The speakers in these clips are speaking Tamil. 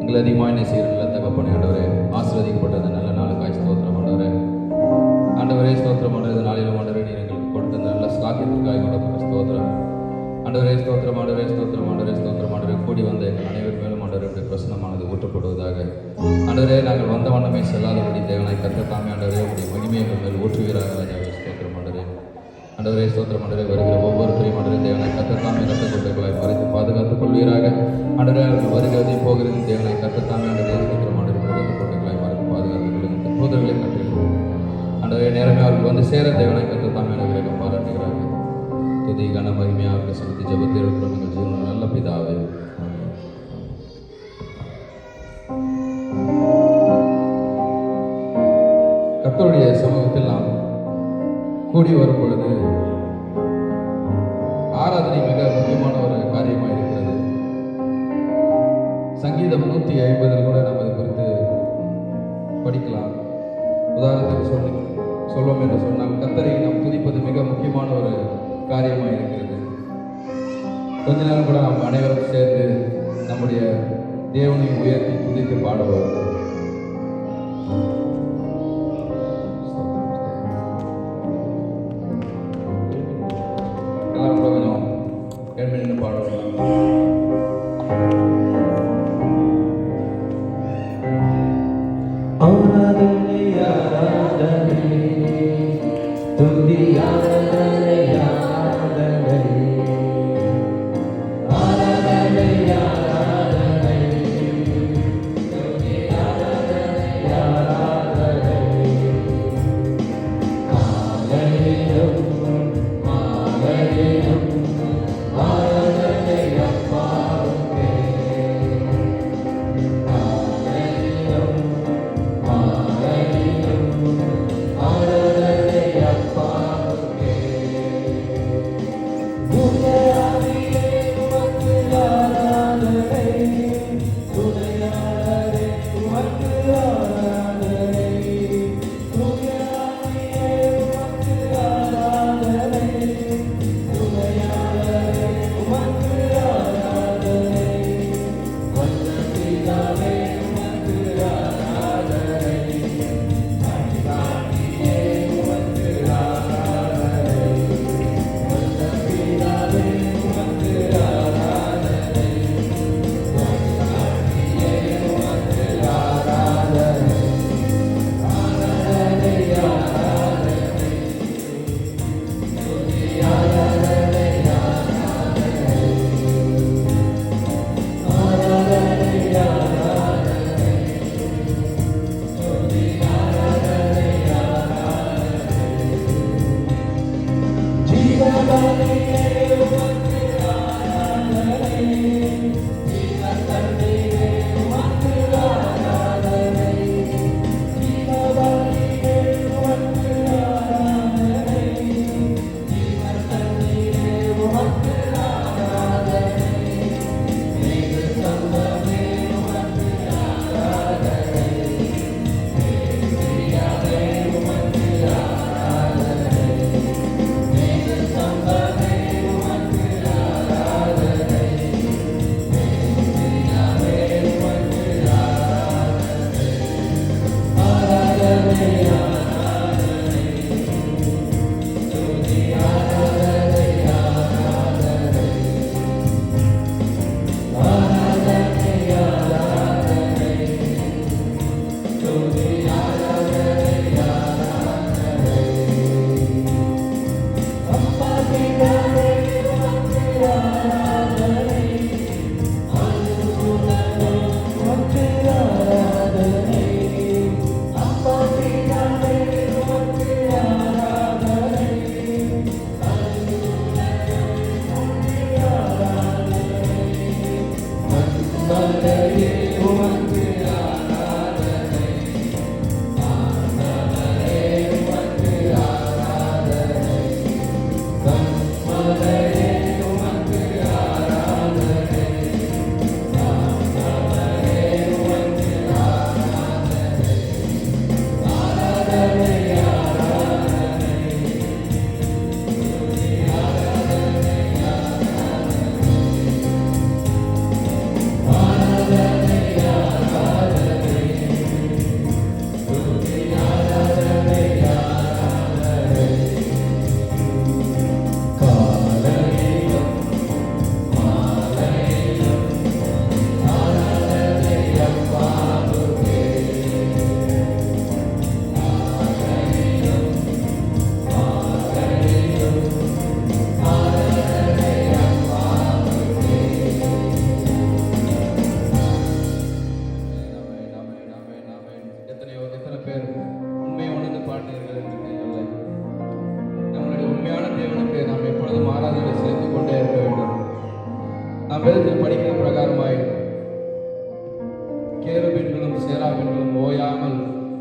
எங்களை அதிகமாக நேசிக்கிற நல்ல தகப்பனே ஆண்டவரே, ஆசீர்வதிக்கப்பட்டது நல்ல நாளுக்காய் ஸ்தோத்திரம் ஆண்டவரே. ஆண்டவரே ஸ்தோத்திரம் ஆண்டவரே, நாளிலும் ஆண்டவரே நீர் எங்களுக்கு கொடுத்த நல்ல ஸ்லாக்கியத்திற்காக கூட ஸ்தோத்திரம் ஆண்டவரே. ஸ்தோத்திரம் ஆண்டவரே, ஸ்தோத்திரம் ஆண்டவரே, ஸ்தோத்திரம் ஆண்டவரே. கூடி வந்த எங்கள் அனைவர் மேலும் ஆண்டவருடைய பிரசனமானது ஊற்றப்படுவதாக. ஆண்டவரே, நாங்கள் வந்த வண்ணமே செல்லாதபடி தேவனாய் கர்த்தர் தாமே ஆண்டவரே உடைய மகிமையை எங்கள் மேல் ஊற்றுவீராக ராஜாவே. ஸ்தோத்திரம் ஆண்டவரே. ஆண்டவரே ஸ்தோத்திரம் ஆண்டவரே, வருகிற ஒவ்வொருத்தரையும் ஆண்டவரே தேவனாய் கர்த்தர் தாமே இரத்த கொட்டைகளாய் மறைத்து பாதுகாத்துக் கொள்வீராக. ஆண்டவரே, அவர்கள் வருகிறதையும் போகிறதையும் தேவனாய் கர்த்தர் தாமே ஆண்டவரே ஸ்தோத்திரம் ஆண்டவரே இரத்த கொட்டைகளாய் மறைத்து பாதுகாத்துக் கொள்ளுங்கள். தூதர்களை கற்றுக்கொள்ளும் ஆண்டவரே, நேரமே அவர்கள் வந்து சேர தேவனாய் கர்த்தர் தாமே அனுகிரகம் பாராட்டுகிறார்கள். துதி கன மகிமையாக செலுத்தி ஜெபத்தில் இருக்கிறோம் எங்கள் ஜீவன நல்ல பிதாவே. கர்த்தருடைய சமூகத்தில் நாம் கூடி வரும் பொழுது ஆராதனை மிக முக்கியமான ஒரு காரியமாக இருக்கிறது. சங்கீதம் 150 கூட நாம் அது குறித்து படிக்கலாம். உதாரணத்துக்கு சொல்வோம் என்று சொன்னால், கர்த்தரை நாம் துதிப்பது மிக முக்கியமான ஒரு காரியமாக இருக்கிறது. கொஞ்ச நேரம் கூட நாம் அனைவரும் சேர்ந்து நம்முடைய தேவனை உயர்த்தி துதித்து பாடுவோம். எல்லாரும் கூட கொஞ்சம் கேள்வி நின்று பாடுவோம். ஆராதனை ஆராதனை துதி ஆராதனை ஆராதனை ஆராதனை ஆராதனை துதி ஆராதனை ஆராதனை ஆலயம் ஆலயம் ஆராதனை அப்பாவுக்கே ஆலயம் ஆராதனை அப்பாவுக்கே துணையாரியே உமக்கு ஆராதனை துணையாரே உமக்கு ஆராதனை துணையாரியே உமக்கு ஆராதனை துணையாரே உமக்கு ஆராதனை வல்லபிதாவே உமக்கு ஆராதனை அடியாரியே உமக்கு ஆராதனை வல்லபிதாவே உமக்கு ஆராதனை அடியாரியே உமக்கு ஆராதனை ஆராதனை ஆராதனை துதி ஆராதனை ஆராதனை ஆராதனை ஆராதனை துதி ஆராதனை ஆராதனை ஜீவபலியே உமக்கு ஆராதனை ஜீவதந்தையே உமக்கு ஆராதனை ஜீவபலியே உமக்கு ஆராதனை ஜீவதந்தையே உமக்கு ஆராதனை மேகு சம்பவே உமக்கு ஆராதனை மேகுயாவே உமக்கு ஆராதனை மேகு சம்பவே உமக்கு ஆராதனை மேகுயாவே உமக்கு ஆராதனை ஆராதனை ஆராதனை துதி ஆராதனை ஆராதனை ஆராதனை ஆராதனை துதி ஆராதனை ஆராதனை அப்பா பிதாவே உமக்கு ஆராதனை அனுகுணமே உமக்கு ஆராதனை அப்பா பிதாவே உமக்கு ஆராதனை அனுகுணமே உமக்கு ஆராதனை வல்லவரே உமக்கு ஆராதனை ஆண்டவரே உமக்கு ஆராதனை கண்மலரே உமக்கு ஆராதனை ஆண்டவரே உமக்கு ஆராதனை ஆராதனை ஆராதனை துதி ஆராதனை ஆராதனை ஆராதனை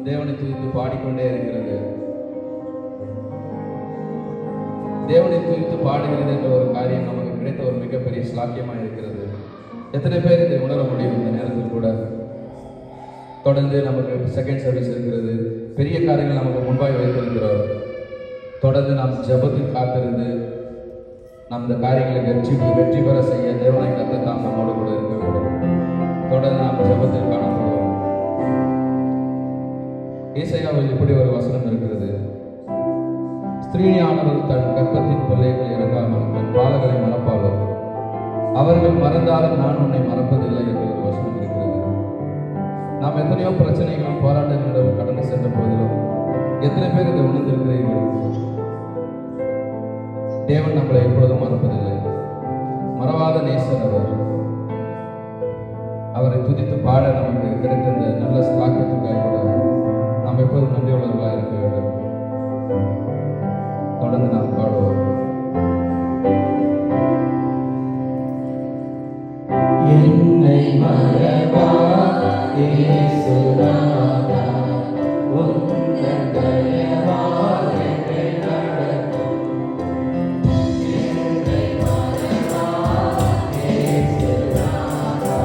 தேவனை துதித்து பாடிக்கொண்டே இருக்கிறது. தேவனை துதித்து பாடுகிறது என்ற ஒரு காரியம் நமக்கு கிடைத்த ஒரு மிகப்பெரிய ஸ்லாக்கியமாக இருக்கிறது. எத்தனை பேர் இதை உணர முடியும்? இந்த நேரத்தில் கூட தொடர்ந்து நமக்கு செகண்ட் சர்வீஸ் இருக்கிறது. பெரிய காரியங்கள் நமக்கு முன்பாக வைத்திருக்கிறோம். தொடர்ந்து நாம் ஜெபத்தில் காத்திருந்து நாம் இந்த காரியங்களை வெற்றி பெற செய்ய தேவனை கர்த்தர் தாம் நம்மோடு கூட இருக்க வேண்டும். தொடர்ந்து நாம் ஜெபத்தில் காணப்படுவோம். ஏசாயாவில் இப்படி ஒரு வசனம் இருக்கிறது. ஸ்திரீயானவள் தன் கர்ப்பத்தின் பிள்ளைகள் இறங்காமல் தன் பாலகளை மறப்பாளோ, அவர்கள் மறந்தாலும் நான் உன்னை மறப்பதில்லை என்ற ஒரு வசனம் இருக்கிறது. நாம் எத்தனையோ பிரச்சனைகளும் போராட்டங்களிடம் கடந்து சென்ற போதிலும் எத்தனை பேர் இதை உணர்ந்திருக்கிறீர்கள்? தேவன் நம்மளை எப்பொழுதும் மறப்பதில்லை. மறவாத நேசர் அவர். அவரை துதித்து பாட நமக்கு கிடைத்த இந்த நல்ல ஸ்லாக்கியத்துக்காக கூட நாம் எப்போதும் நன்றி உள்ளவர்களாக இருக்க வேண்டும். தொடர்ந்து நாம் பாடுவோம். என்னை மறவா இயேசுநாதா, உந்தன் தயவால் என்னை நடத்தும். என்னை மறவா இயேசுநாதா,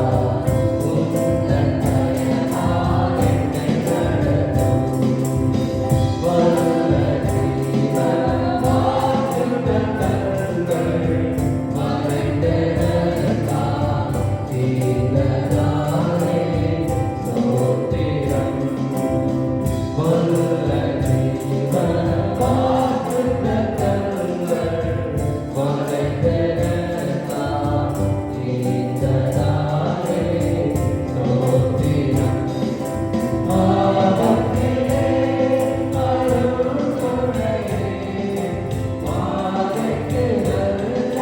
உந்தன் தயவால் என்னை நடத்தும். வல்ல ஜீவ வாக்குத்தத்தங்கள் மறைந்திருந்தால் தீர்ந்ததாலே ஸ்தோத்திரம். வல்ல ஜீவ வாக்குத்தத்தங்கள் மறைந்திருந்தால் தீர்ந்ததாலே ஸ்தோத்திரம். ஆபத்திலே அருள்துணையே, வாதைக்கு நல்ல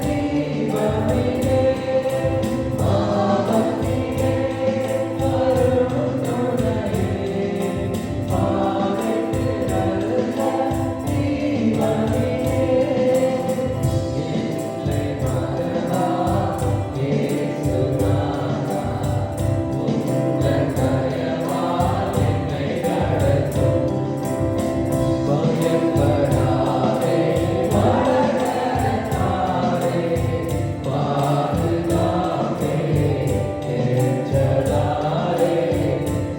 தீபமிலே. ஆபத்திலே அருள்துணையே, வாதைக்கு நல்ல தீபமிலே. என்னை மறவா இயேசுநாதா, உந்தன் தயவால் என்னை நடத்தும். பயப்படாதே மரணத்தாலே, பாதுகாப்பே எச்சதாலே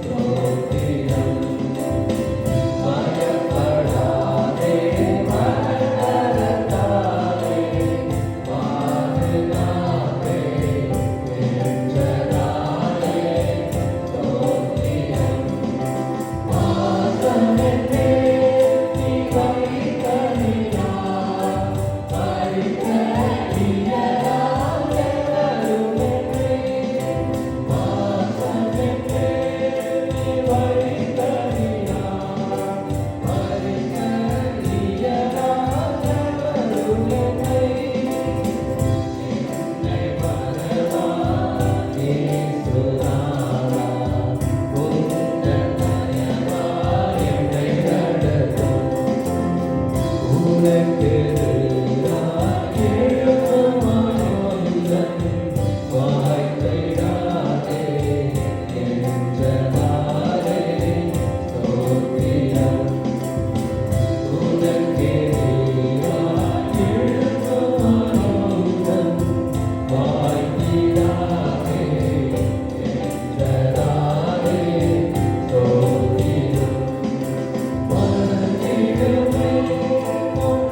ஸ்தோத்திரம். பயப்படாதே மரணத்தாலே, பாதுகாப்பே எச்சதாலே ஸ்தோத்திரம். வாசமென்னே நீ வைத்தனினாய், பறிக்க இயலாத வருமென்னே. வாசமென்னே நீ வைத்தனினாய், பறிக்க இயலாத வருமென்னே. என்னை மறவா இயேசுநாதா, உந்தன் தயவால் என்னை நடத்தும். உனக்கு எதிராய் எழும்பும் ஆயுதம் வாய்த்திடாதே என்றதாலே ஸ்தோத்திரம். உனக்கு எதிராய் எழும்பும் ஆயுதம் வாய்த்திடாதே என்றதாலே ஸ்தோத்திரம். வந்திடுமே உன்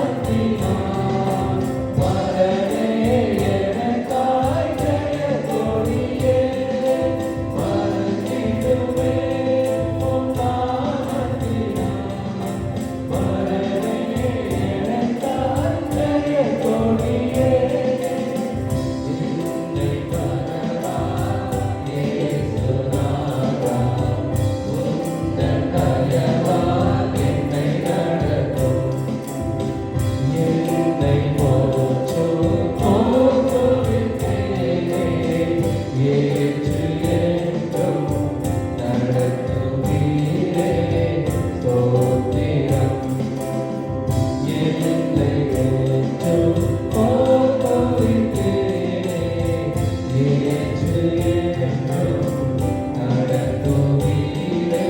நாமத்தினால், வரவே எனக்காய் ஜெயக்கொடியே. வந்திடுமே உன் நாமத்தினால், வரவே எனக்காய் ஜெயக்கொடியே. என்னை மறவா இயேசுநாதா, உந்தன் தயவால் என்னை நடத்தும். என்னை போற்றுவித்தேனே, ஏற்று என்றும் நடத்துவீரே ஸ்தோத்திரம். என்னை போற்றுவித்தேனே, ஏற்று என்றும் நடத்துவீரே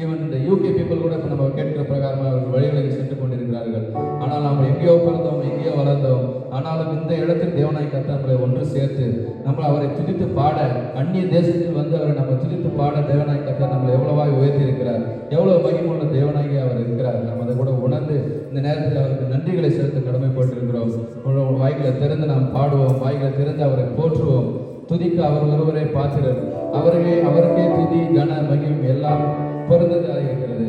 ஈவன் இந்த யூகே பீப்புள் கூட இப்போ நம்ம கேட்கிற பிரகாரமாக அவர்கள் வழிகளில் சென்று கொண்டிருக்கிறார்கள். ஆனால் நாம் எங்கேயோ பிறந்தோம், எங்கேயோ வளர்ந்தோம். ஆனாலும் இந்த இடத்தில் தேவனாய் கர்த்தர் நம்மளை ஒன்று சேர்த்து நம்ம அவரை துதித்து பாட, அந்நிய தேசத்தில் வந்து அவரை நம்ம துதித்து பாட தேவனாய் கர்த்தர் நம்மளை எவ்வளவாய் உயர்த்தி இருக்கிறார், எவ்வளவு மகிமுள்ள தேவனாகி அவர் இருக்கிறார். நாம் அதை கூட உணர்ந்து இந்த நேரத்தில் அவருக்கு நன்றிகளை செலுத்த கடமைப்பட்டிருக்கிறோம். வாய்களை திறந்து நாம் பாடுவோம், வாய்களை திறந்து அவரை போற்றுவோம். துதிக்கு அவர் ஒருவரை பாத்திரர், அவருக்கே துதி கன மகிம் எல்லாம் பொருந்ததாக இருக்கிறது.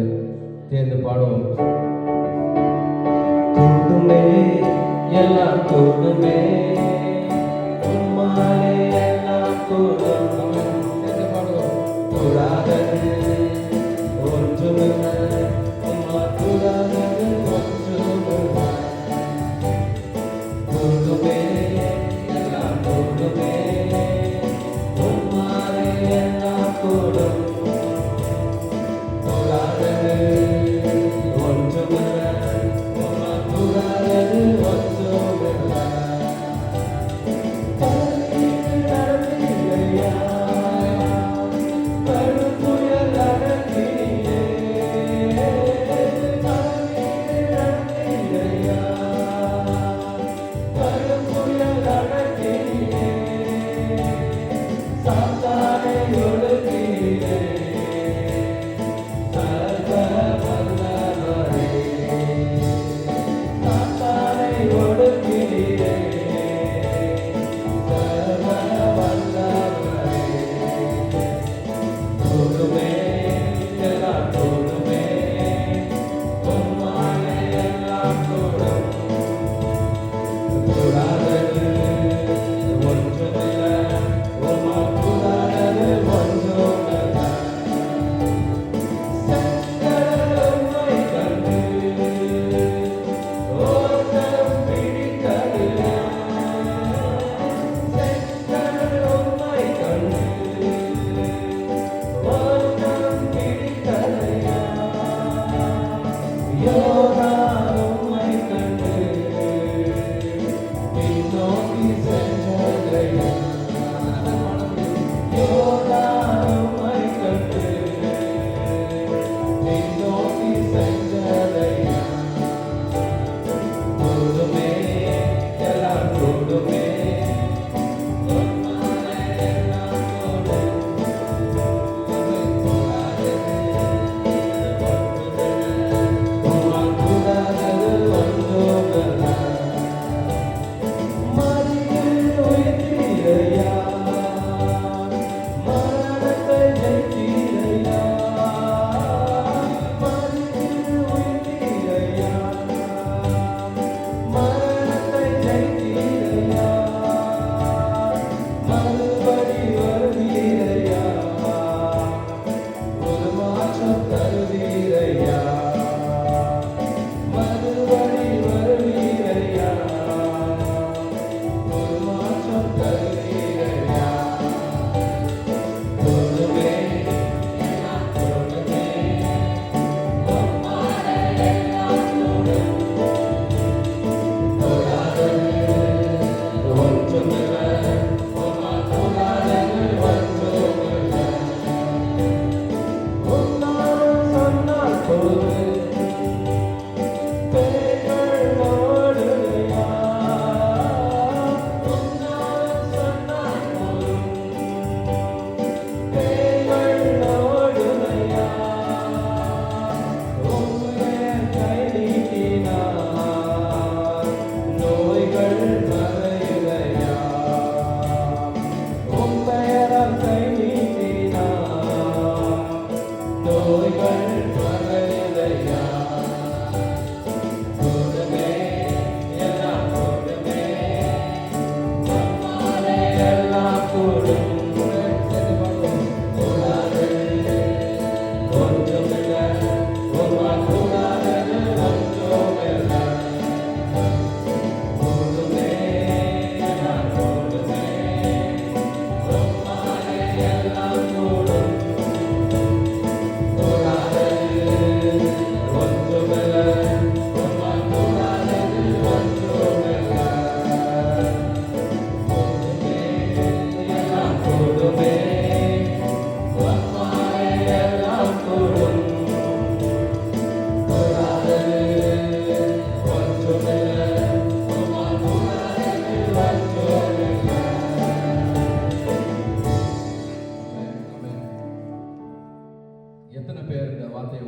தேர்ந்து பாடுவோம். கூடுமே எல்லாம் கூடுமே, உம்மாலே எல்லாம் கூடும். தேர்ந்து பாடுவோம். கூடாதது ஒன்றுமில்லை, உம்மால் கூடாதது ஒன்றுமில்லை. கூடுமே எல்லாம் கூடுமே, உம்மாலே எல்லாம் கூடும். கூடாதது ஒன்றுமில்லை,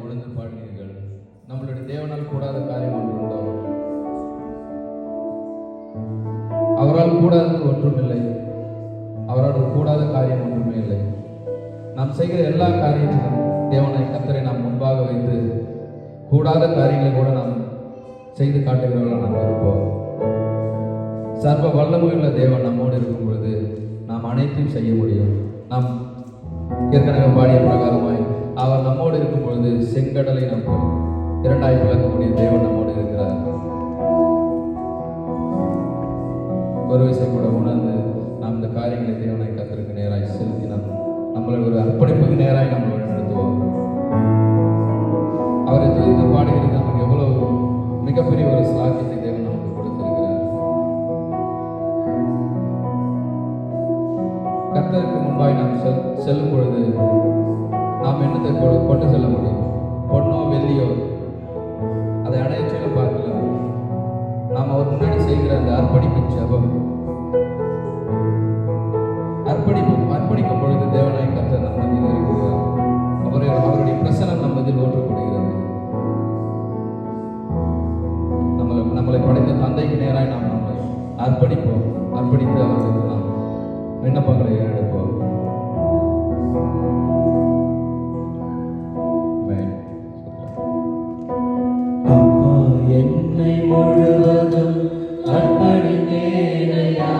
உணர்ந்து பாடினீர்கள். நம்மளுடைய தேவனால் கூடாத காரியம் ஒன்று உண்டோ? அவரால் கூடாதது ஒன்றுமில்லை. அவரால் கூடாத காரியம் ஒன்றுமே இல்லை. நாம் செய்கிற எல்லா காரியத்திலும் தேவனை கர்த்தரை நாம் முன்பாக வைத்து கூடாத காரியங்களை கூட நாம் செய்து காட்டுகிறவர்களாக நாம் இருப்போம். சர்வ வல்லமையுள்ள தேவன் நம்மோடு இருக்கும் பொழுது நாம் அனைத்தையும் செய்ய முடியும். நாம் ஏற்கனவே பாடிய பிரகாரமாய் அவர் நம்மோடு இருக்கும் பொழுது செங்கடலை நம்ம இரண்டாய் பிளக்கக்கூடிய தேவன் நம்மோடு இருக்கிறார். ஒரு விஷயம் கூட உணர்ந்து நாம் இந்த காரியங்களை தேவனை கர்த்தருக்கு நேராய் செலுத்தி நம்மளை ஒரு அர்ப்பணிப்புக்கு நேராய் நம்ம வழிநடத்துவோம். அவரை துதித்து பாடுகிறது நமக்கு எவ்வளவு மிகப்பெரிய ஒரு சாக்கியத்தை தேவன் நமக்கு கொடுத்திருக்கிறார். கர்த்தருக்கு முன்பாய் நாம் செல்லும் பொழுது நாம் என்னத்தை கொண்டு செல்ல முடியும்? பொன்னோ வெள்ளியோ அதை அடைய சொல்லி பார்க்கலாம். நாம் அவர் முன்னாடி செய்கிற அந்த அர்ப்பணிப்பின் ஜெபம், அர்ப்பணிக்கும் பொழுது தேவனாய் கர்த்தர் நம் மத்தியில் இருக்கிறார். அவருடைய பிரசனம் நம் மத்தியில் ஊற்றப்படுகிறது. நம்மளை படைத்த தந்தைக்கு நேராய் நாம் நம்மை அர்ப்பணிப்போம். அர்ப்பணித்து அவர்களுக்கு நாம் விண்ணப்பங்களை எடுப்போம். அப்பா, என்னை முழுவதும் அர்ப்பணித்தேனையா,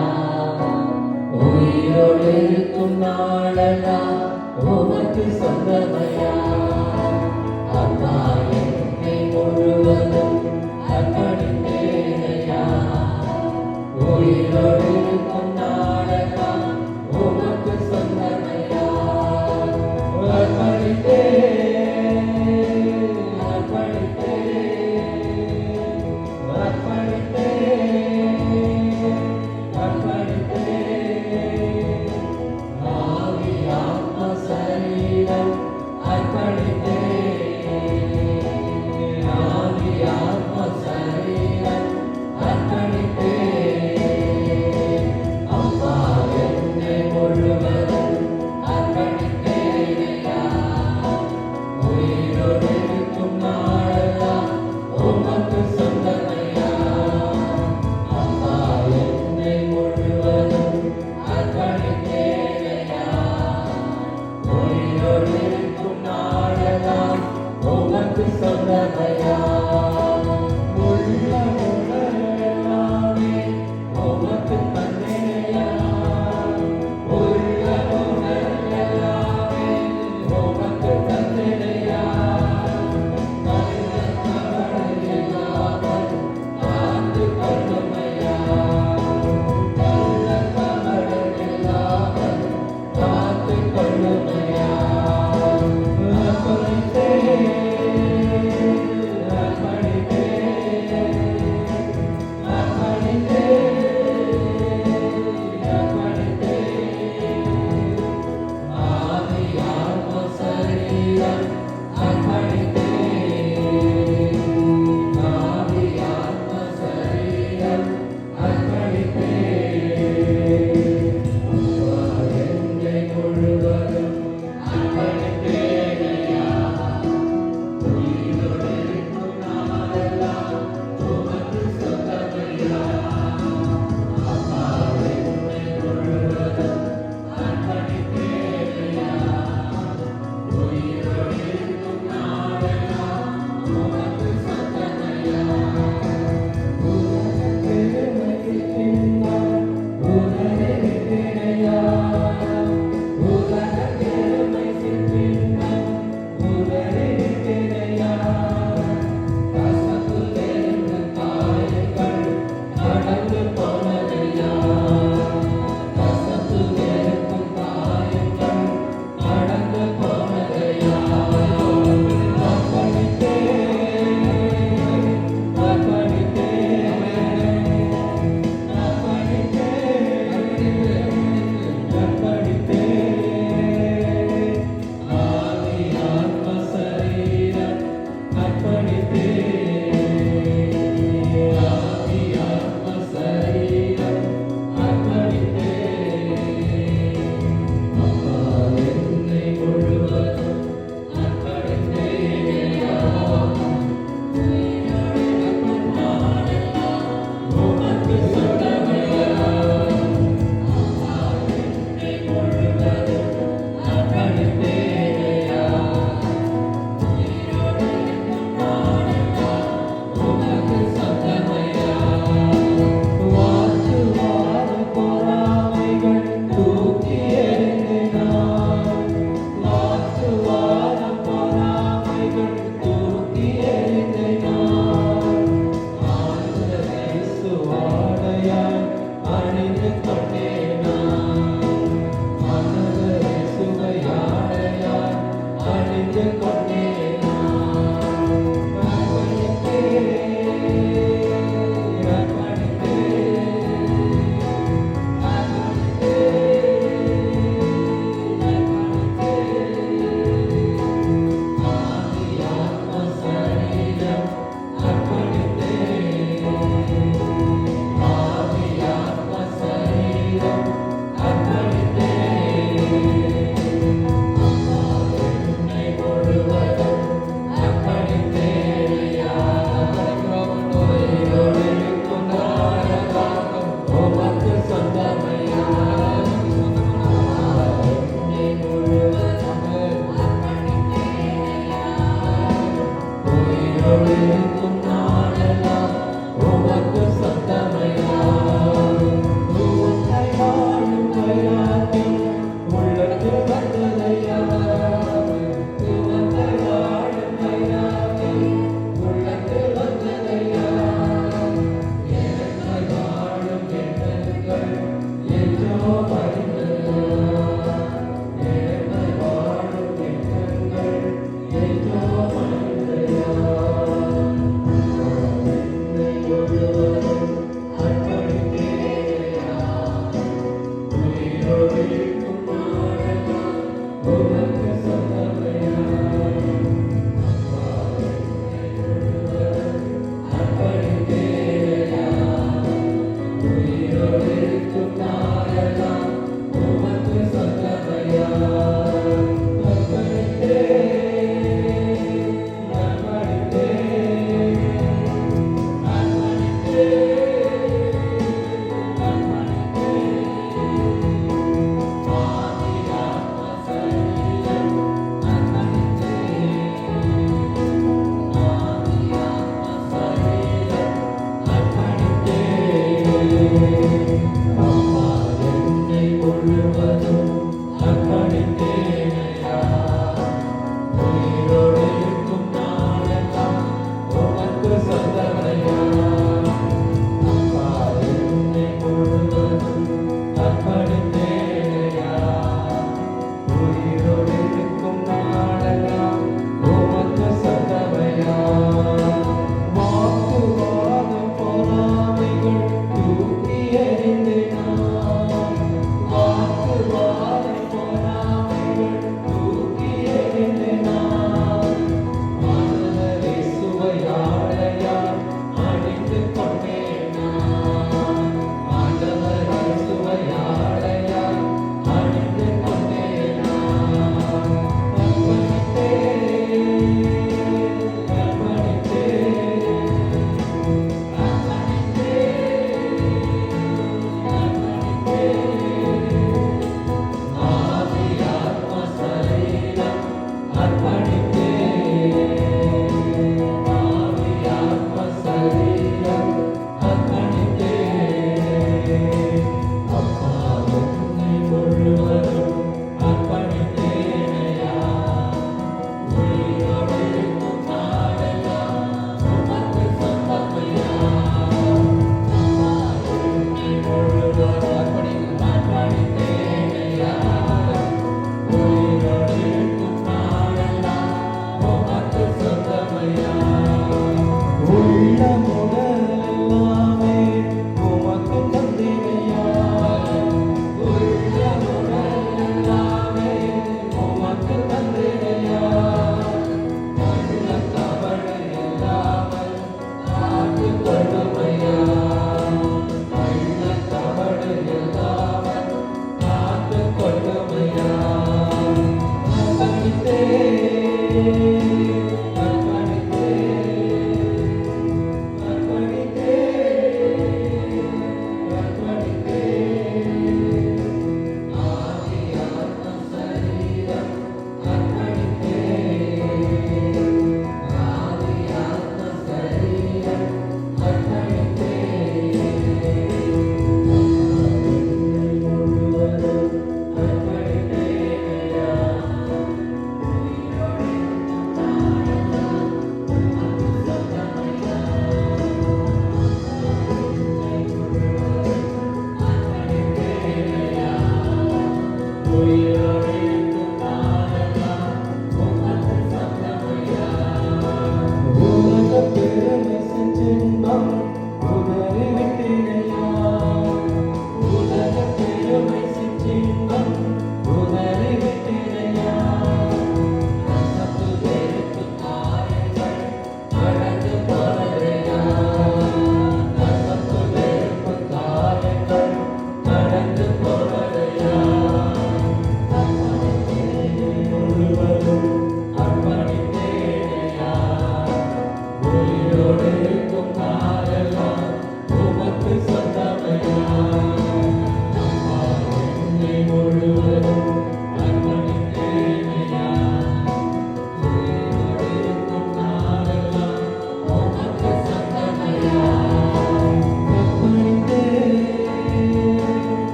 உயிரோடு இருக்கும் நாளெல்லாம் உமக்கு சொந்தமையா. அப்பா, என்னை முழுவதும் அர்ப்பணித்தேனையா, உயிரோடு இருக்கும் நாளெல்லாம் உமக்கு இருக்கும் நாளெல்லாம் உமக்கு சொந்தமையா. உம்மை வாழும் வைராக்கியம் உள்ளத்தில் வந்ததையா. உம்மை வாழும் வைராக்கியம் உள்ளத்தில் வந்ததையா. என்னை வாழும் எண்ணங்கள் என்றோ அறிந்ததையா. என்னை வாழும் எண்ணங்கள் என்றோ அறிந்ததையா. என்னை முழுவதும் அர்ப்பணித்தேனையா. உயிரோடு இருக்கும் நாளெல்லாம் உமக்கு சொந்தமையா. அப்பா, என்னை முழுவதும் அர்ப்பணித்தேனையா. உயிரோடு இருக்கும் நாளெல்லாம் உமக்கு சொந்தமையா. என்னை முழுவதும் அர்ப்பணித்தேனையா. உயிரோடு இருக்கும் நாளெல்லாம் உமக்கு சொந்தமையா. அப்பா, என்னை முழுவதும் அர்ப்பணித்தேனையா. உயிரோடு இருக்கும் நாளெல்லாம் உமக்கு சொந்தமையா. வாக்குவாதம் பொறாமைகள் தூக்கி எறிந்தேனாம். வாக்குவாதம் பொறாமைகள் தூக்கி எறிந்தேனாம். ஆண்டவரே சுவையாடையாய் அணிந்து கொண்டேனாம். ஆண்டவரே சுவையாடையாய் அணிந்து கொண்டேனாம். அர்ப்பணித்தேன், அர்ப்பணித்தேன், ஆவி ஆத்ம சரீரம் அர்ப்பணித்தேன். ஆவி ஆத்ம சரீரம் அர்ப்பணித்தேன். அப்பா, என்னை முழுவதும் அர்ப்பணித்தேனையா. உயிரோடு இருக்கும் நாளெல்லாம் உமக்கு சொந்தமையா. அப்பா, என்னை முழுவதும் அர்ப்பணித்தேனையா. உயிரோடு இருக்கும் நாளெல்லாம் உமக்கு சொந்தமையா. உள்ளமுடலெல்லாமே உமக்கு தந்தேனையா. உள்ளமுடலெல்லாமே உமக்கு தந்தேனையா. உள்ளத்தவணை இல்லாமல் காத்துக் கொள்ளுமையா. உள்ளத்தவணை இல்லாமல் காத்துக் கொள்ளுமையா. அர்ப்பணித்தேன், அர்ப்பணித்தேன், அர்ப்பணித்தேன், அர்ப்பணித்தேன். ஆவி ஆத்ம சரீரம் அர்ப்பணித்தேன். ஆவி ஆத்ம சரீரம் அர்ப்பணித்தேன். என்னை முழுவதும் அர்ப்பணித்தேனையா. உயிரோடு இருக்கும்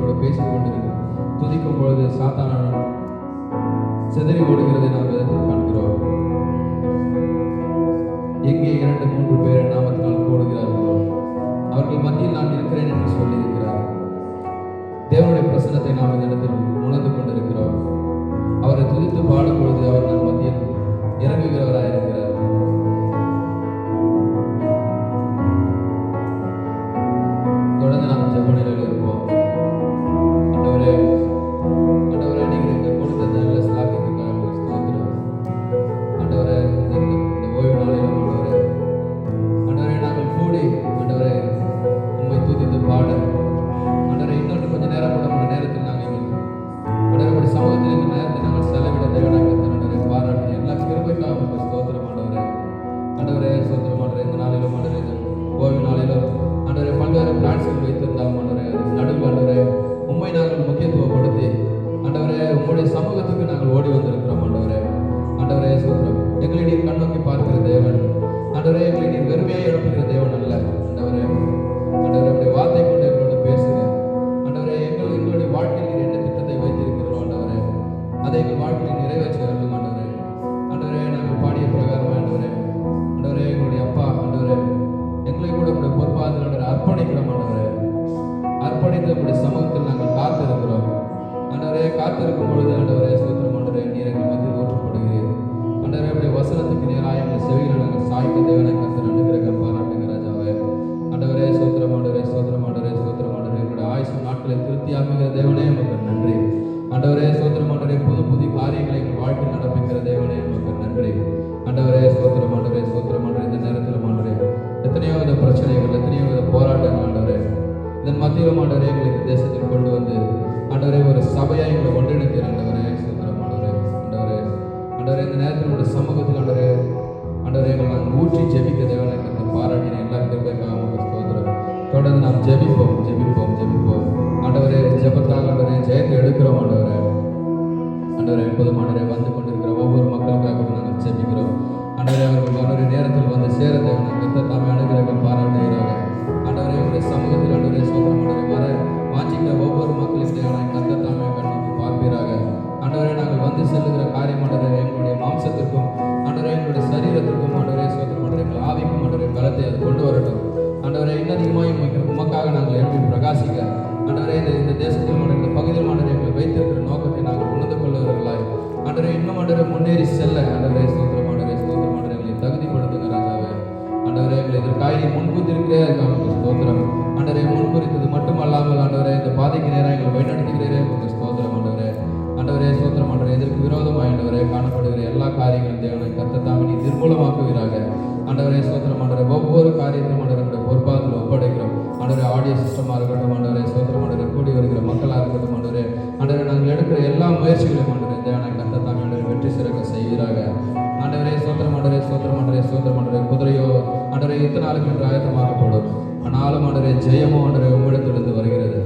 கூட பேசிக் கொண்டிருக்கிறோம். துதிக்கும் பொழுது சாத்தான சிதறி ஓடுகிறதை நாம் வேதத்தில் காண்கிறோம். எங்கே 2-3 பேர் நாமத்தினால் கூடுகிறார்களோ அவர்கள் மத்தியில் நான் இருக்கிறேன் என்று சொல்லியிருக்கிறார். தேவனுடைய பிரசன்னத்தை நாம் இந்த இடத்தில் உணர்ந்து கொண்டிருக்கிறோம். அவரை துதித்து பாடும் பொழுது அவர் நம் மத்தியில் இறங்குகிறவராக இருக்கிறார். தொடர்ந்து நாம் ஜெப நிலையில் இருப்போம். ஆண்டவரே, ஆண்டவரே, நீங்கள் எங்களுக்கு கொடுத்த இந்த நல்ல ஸ்லாக்கியத்துக்காக உங்களுக்கு ஸ்தோத்திரம். ஆண்டவரே, இந்த ஓய்வு நாளிலும் ஆண்டவரே, ஆண்டவரே, நாங்கள் கூடி ஆண்டவரே உம்மை துதித்து பாட ஆண்டவரே இன்னொன்று கொஞ்ச நேரம் கூட உங்களுடைய நேரத்தில் நாங்கள் ஆண்டவருடைய சமூகத்தில் இந்த நேரத்தை நாங்கள் செலவிட தேவனாக ஆண்டவரை பாராட்டி எல்லா கிருபைக்காக உங்களுக்கு ஸ்தோத்திரம் ஆண்டவரே. ஆண்டவரே ஸ்தோத்திரம் ஆண்டவரே, இந்த நாளிலும் ஆண்டவரே இந்த ஓய்வு நாளிலும் ஆண்டவரே பல்வேறு பிளான்ஸ்கள் வைத்திருந்தாலும் ஆண்டவரே அதுக்கு நடுவில் ஆண்டவரே உண்மை நாங்கள் முக்கியத்துவப்படுத்தி ஆண்டவரே உங்களுடைய சமூகத்துக்கு நாங்கள் ஓடி வந்திருக்கிறோம் ஆண்டவரே. ஆண்டவரே ஸ்தோத்திரம், எங்களை நீர் கண்ணோக்கி பார்க்கிற தேவன் ஆண்டவரே, எங்களை நீர் வெறுமையாக எழுப்புகிற தேவன் அல்ல ஆண்டவரே. ஆண்டவரே உடைய வார்த்தை கொண்டு எங்களோட பேசுங்க ஆண்டவரே. எங்களுடைய வாழ்க்கையில் நீர் என்ன திட்டத்தை வைத்திருக்கிறோம் ஆண்டவரே, அதை எங்கள் வாழ்க்கையில் நிறைவேற்ற வேண்டும் ஆண்டவரே. ஆண்டவரே நாங்கள் பாடிய பிரகாரம் ஆண்டவரே, ஆண்டவரே எங்களுடைய அப்பா ஆண்டவரே எங்களை கூட உங்களுடைய பொறுப்பாக அர்ப்பணிக்கிறோம் ஆண்டவரே. அர்ப்பணித்து உங்களுடைய சமூகத்தில் நாங்கள் காத்திருக்கிறோம் ஆண்டவரே. காத்திருக்கும் பொழுது ஆண்டவரே ஸ்தோத்திரம் ஆண்டவரே, நீர் எங்கள் மத்தியில் ஊற்றப்படுகிறீர் ஆண்டவரே. உடைய வசனத்துக்கு நேராக எங்கள் செவிகளை நாங்கள் சாய்க்க தேவனை கர்த்தர் அனுகிரகம் பாராட்டுங்க ராஜாவே. ஆண்டவரே ஸ்தோத்திரம் ஆண்டவரே, ஸ்தோத்திரம் ஆண்டவரே, ஸ்தோத்திரம் ஆண்டவரே. எங்களுடைய ஆயுசு நாட்களை திருப்தியாக்குகிற தேவனே உமக்கு நன்றி ஆண்டவரே. ஸ்தோத்திரம் ஆண்டவரே, புது புது காரியங்களை எங்கள் வாழ்க்கையில் நடப்பிக்கிற தேவனே உமக்கு நன்றி ஆண்டவரே. ஸ்தோத்திரம் ஆண்டவரே, ஸ்தோத்திரம் ஆண்டவரே. இந்த நேரத்தில் ஆண்டவரே எத்தனையோ வித பிரச்சனைகள், எத்தனையோ வித போராட்டங்கள் ஆண்டவரே, இதன் மத்தியிலும் ஆண்டவரே எங்களை இந்த தேசத்தில் கொண்டு வந்து ஆண்டவரே ஒரு சபையாக எங்களை ஒன்றிணைத்தீர் ஆண்டவரே. ஸ்தோத்திரம் ஆண்டவரே, ஆண்டவரே, ஆண்டவரே. இந்த நேரத்தில் உடைய சமூகத்தில் ஆண்டவரே, ஆண்டவரே எங்களை நாங்கள் ஊற்றி ஜெபிக்க தேவனை கருத்து பாராட்டின எல்லா கிருபைக்காக உங்களுக்கு ஸ்தோத்திரம். தொடர்ந்து நாம் ஜெபிப்போம் ஜெபிப்போம் ஜெபிப்போம் ஆண்டவரே. ஜெபத்தால் ஆண்டவரே ஜெயத்தை எடுக்கிறோம் ஆண்டவரே. ஆண்டவரே எப்போதும் ஆண்டவரே வந்து கொண்டிருக்கிற ஒவ்வொரு மக்களுக்காக கூட நாங்கள் ஜெபிக்கிறோம் ஆண்டவரே. அவர்கள் ஒவ்வொரு நேரத்தில் வந்து சேர தேவனை கர்த்தர் தாமே அனுகிரகம் பாராட்டுகிறாங்க ஆண்டவரே. உடைய சமூகத்தில் ஆண்டவரே ஸ்தோத்திரம் ஆண்டவரே வர வாஞ்சிக்கிற ஒவ்வொரு மக்களின் தேவனை கர்த்தர் தாமே கண்ணோக்கி பார்ப்பீராக ஆண்டவரே. நாங்கள் வந்து செல்லுகிற காரியம் ஆண்டவரே எங்களுடைய மாம்சத்திற்கும் ஆண்டவரே எங்களுடைய சரீரத்திற்கும் ஆண்டவரே ஸ்தோத்திரம் ஆண்டவரே எங்கள் ஆவிக்கும் ஆண்டவரே பலத்தை அது கொண்டு வரட்டும் ஆண்டவரே. இன்னதிகமாக உமக்காக நாங்கள் எழுப்பி பிரகாசிக்க ஆண்டவரே இந்த தேசத்தில் ஆண்டவரே இந்த பகுதியில் ஆண்டவரே எங்களை வைத்திருக்கிற நோக்கத்தை நாங்கள் உணர்ந்து கொள்ளுகிறவர்களாய் ஆண்டவரே இன்னும் ஆண்டவரே முன்னேறி செல்ல ஆண்டவரே ஸ்தோத்திரம் ஆண்டவரே, ஸ்தோத்திரம் ஆண்டவரே. எங்களை தகுதிப்படுத்துங்க ராஜாவே ஆண்டவரே. எங்களை இதற்காக முன்குறித்திருக்கிறே உங்களுக்கு ஸ்தோத்திரம் ஆண்டவரே. முன்குறித்தது மட்டுமல்லாமல் ஆண்டவரே இந்த பாதைக்கு நேராக எங்களை வழிநடத்துகிறே உங்களுக்கு ஸ்தோத்திரம் ஆண்டவரே. ஆண்டவரே ஸ்தோத்திரம் ஆண்டவரே. இதற்கு விரோதமாக ஆண்டவரே காணப்படுகிற எல்லா காரியங்களும் தேவனை கர்த்தர் தாமே நீ நிர்மூலமாக்குவீராக ஆண்டவரே. ஸ்தோத்திரம் ஆண்டவரே. ஒவ்வொரு காரியத்திலும் ஆண்டவருடைய பொறுப்பாத்தில் ஒப்படைக்கிறோம் ஆண்டவரே. ஆடியோ சிஸ்டமாக இருக்கட்டும் ஆண்டவரே, ஸ்தோத்திரம் ஆண்டவரே. கூடி வருகிற மக்களாக இருக்கட்டும் ஆண்டவரே. ஆண்டவரே நாங்கள் எடுக்கிற எல்லா முயற்சிகளையும் ஆண்டவரே தேவனை கர்த்தர் தாமே ஆண்டவரே வெற்றி சிறக்க செய்வீராக ஆண்டவரே. ஸ்தோத்திரம் ஆண்டவரே, ஸ்தோத்திரம் ஆண்டவரே, ஸ்தோத்திரம் ஆண்டவரே. குதிரையோ ஆண்டவரே இத்தனை நாளுக்கு என்று ஆயத்தமாகப்படும் ஆனாலும் ஆண்டவரே ஜெயமோ ஆண்டவரே உம்மிடத்திலிருந்து வருகிறது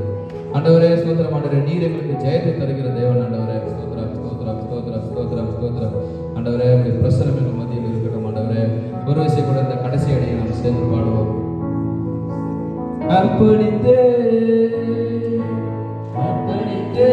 ஆண்டவரே. ஸ்தோத்திரம் ஆண்டவரே. நீர் எங்களுக்கு ஜெயத்தை தருகிற தேவன் ஆண்டவரே. ஸ்தோத்திரம் ஸ்தோத்திரம் ஸ்தோத்திரம் ஸ்தோத்திரம் ஸ்தோத்திரம் ஆண்டவரே. உடைய பிரசனம் எங்கள் மத்தியில் இருக்கட்டும் ஆண்டவரே. ஒரு விஷயம் கூட இந்த கடைசி அடியை நாம் சேர்ந்து பாடுவோம். அர்ப்பணித்தே அர்ப்பணித்தே